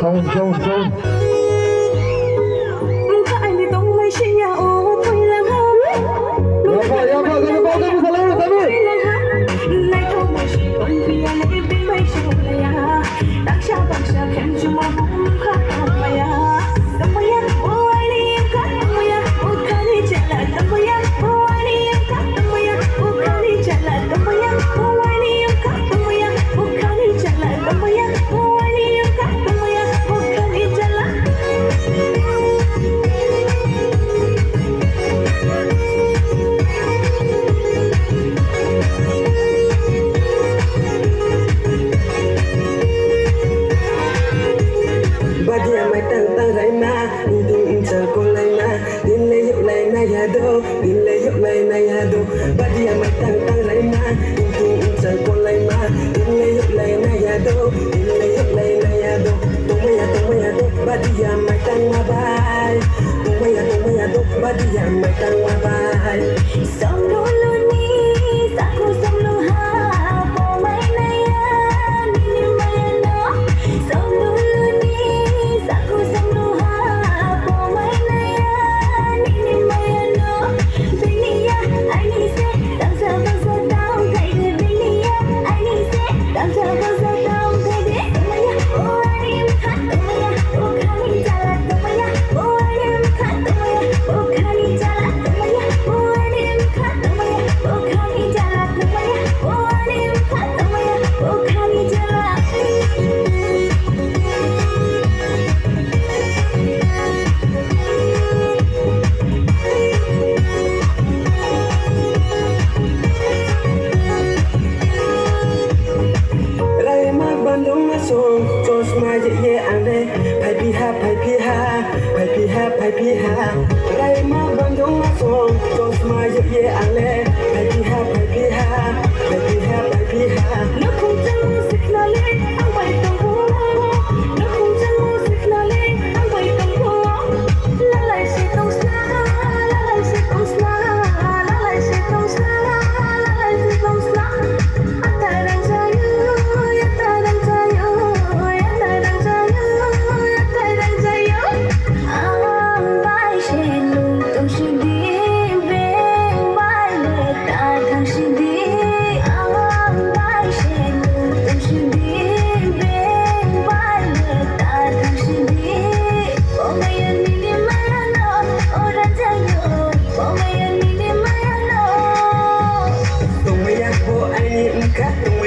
Zone. Anh đi tung mây trên nhà ô tôi làm hông này không một chỉ còn vì anh ấy biết mấy chiều này à đang cha khen cho mà cũng khác không mày à đừng mày ăn ô anh đi em khác đừng mày ăn ô khá đi chạy lại đừng mày ăn ô anh đi em khác đừng mày ăn ô khá đi chạy lại đừng mày ăn ô anh đi em khác đừng mày ăn ô khá đi chạy lại đừng mày ăn ô anh đi em khác đừng mày ăn ô khá đi chạy lại Badia mai tang rai na, ding cha ko lai na, din le yok lai na ya do, din le yok lai na ya do. Badia mai tang rai na, ding cha ko lai na, din le yok lai na ya do, din le yok lai na ya do. Tong ya do, badia mai tang wa bai. Tong ya do, badia mai tang wa bai. Sông đô luôn đi, sa cô sông lô ha, bỏ mây này à, đi đi mây nó. Sông đô luôn đi, sa cô sông lô ha, bỏ mây này à, đi đi mây nó. Bên đi à, anh đi xe, đang giờ tao thấy người bên đi à, anh đi xe, đang giờ tao thấy đi. Tụi mày à, ô anh đi em khát, tụi mày à, ô khá đi trả lại tụi mày à, ô anh đi em khát, tụi mày à, ô khá đi trả lại tụi mày à, ô anh đi em khát, tụi mày à, ô khá đi trả lại tụi mày à, ô anh đi em khát, tụi mày à, ô khá đi trả lại. Rai ma bandung ma song, tos ma ye ane, pai pi ha. Rai ma bandung ma song, tos ma ye ane, pai pi ha. Nó không chân music là lên, anh quay tầm phố. Nó không chân music là lên, anh quay tầm phố. La lại sẽ tông sla, la lại sẽ tông sla, la lại sẽ tông sla, la lại sẽ tông sla. Anh ta đang chơi ơi, anh ta đang chơi ơi, anh ta đang chơi ơi, anh ta đang chơi ơi. Anh bay trên lưng tông sẽ đi bên bay lệ ta thằng sẽ đi. Anh bay trên lưng tông sẽ đi bên bay lệ ta thằng sẽ đi. Bỏ mày ăn đi mày ăn nó, ô đã chơi rồi. Bỏ mày ăn đi mày ăn nó. Tong ya bo ai ni ka, tong